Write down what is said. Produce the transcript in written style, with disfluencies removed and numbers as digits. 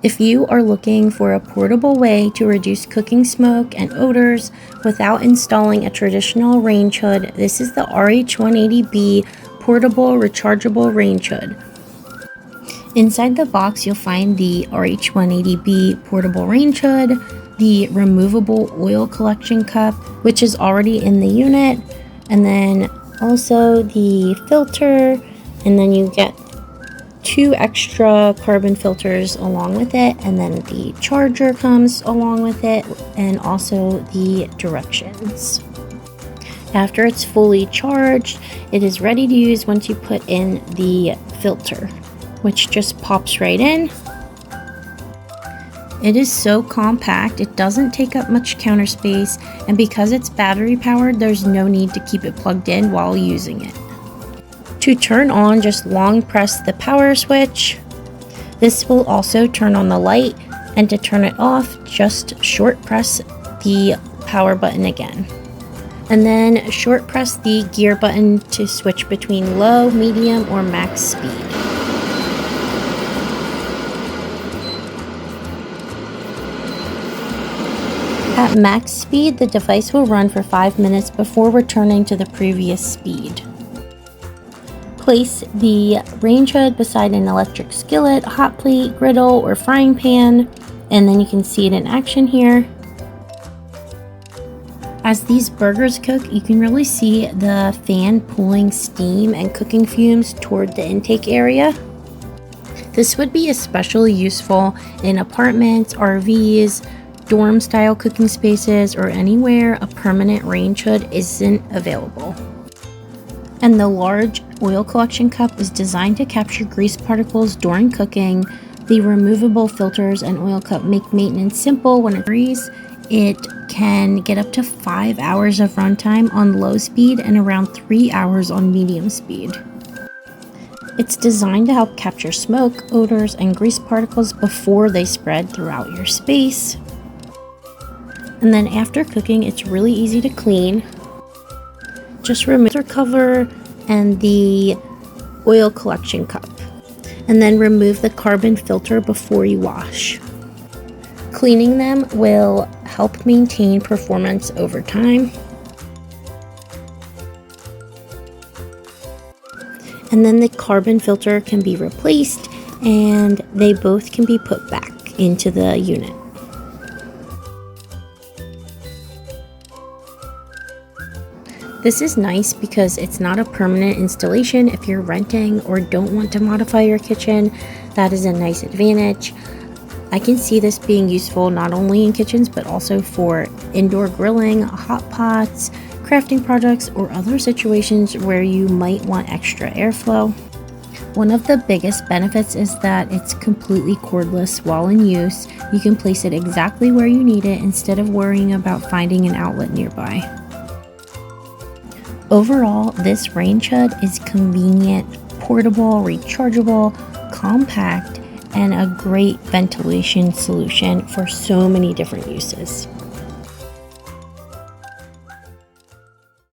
If you are looking for a portable way to reduce cooking smoke and odors without installing a traditional range hood, this is the RH180B portable rechargeable range hood. Inside the box, you'll find the RH180B portable range hood, the removable oil collection cup, which is already in the unit, and then also the filter, and then you get 2 extra carbon filters along with it, and then the charger comes along with it, and also the directions. After it's fully charged, it is ready to use once you put in the filter, which just pops right in. It is so compact, it doesn't take up much counter space, and because it's battery powered, there's no need to keep it plugged in while using it. To turn on, just long press the power switch. This will also turn on the light, and to turn it off, just short press the power button again. And then short press the gear button to switch between low, medium, or max speed. At max speed, the device will run for 5 minutes before returning to the previous speed. Place the range hood beside an electric skillet, hot plate, griddle, or frying pan, and then you can see it in action here. As these burgers cook, you can really see the fan pulling steam and cooking fumes toward the intake area. This would be especially useful in apartments, RVs, dorm-style cooking spaces, or anywhere a permanent range hood isn't available. And the large oil collection cup is designed to capture grease particles during cooking. The removable filters and oil cup make maintenance simple when it grease. It can get up to 5 hours of runtime on low speed and around 3 hours on medium speed. It's designed to help capture smoke, odors, and grease particles before they spread throughout your space. And then after cooking, it's really easy to clean. Just remove the cover and the oil collection cup, and then remove the carbon filter before you wash. Cleaning them will help maintain performance over time. And then the carbon filter can be replaced, and they both can be put back into the unit. This is nice because it's not a permanent installation. If you're renting or don't want to modify your kitchen, that is a nice advantage. I can see this being useful not only in kitchens, but also for indoor grilling, hot pots, crafting projects, or other situations where you might want extra airflow. One of the biggest benefits is that it's completely cordless while in use. You can place it exactly where you need it instead of worrying about finding an outlet nearby. Overall, this range hood is convenient, portable, rechargeable, compact, and a great ventilation solution for so many different uses.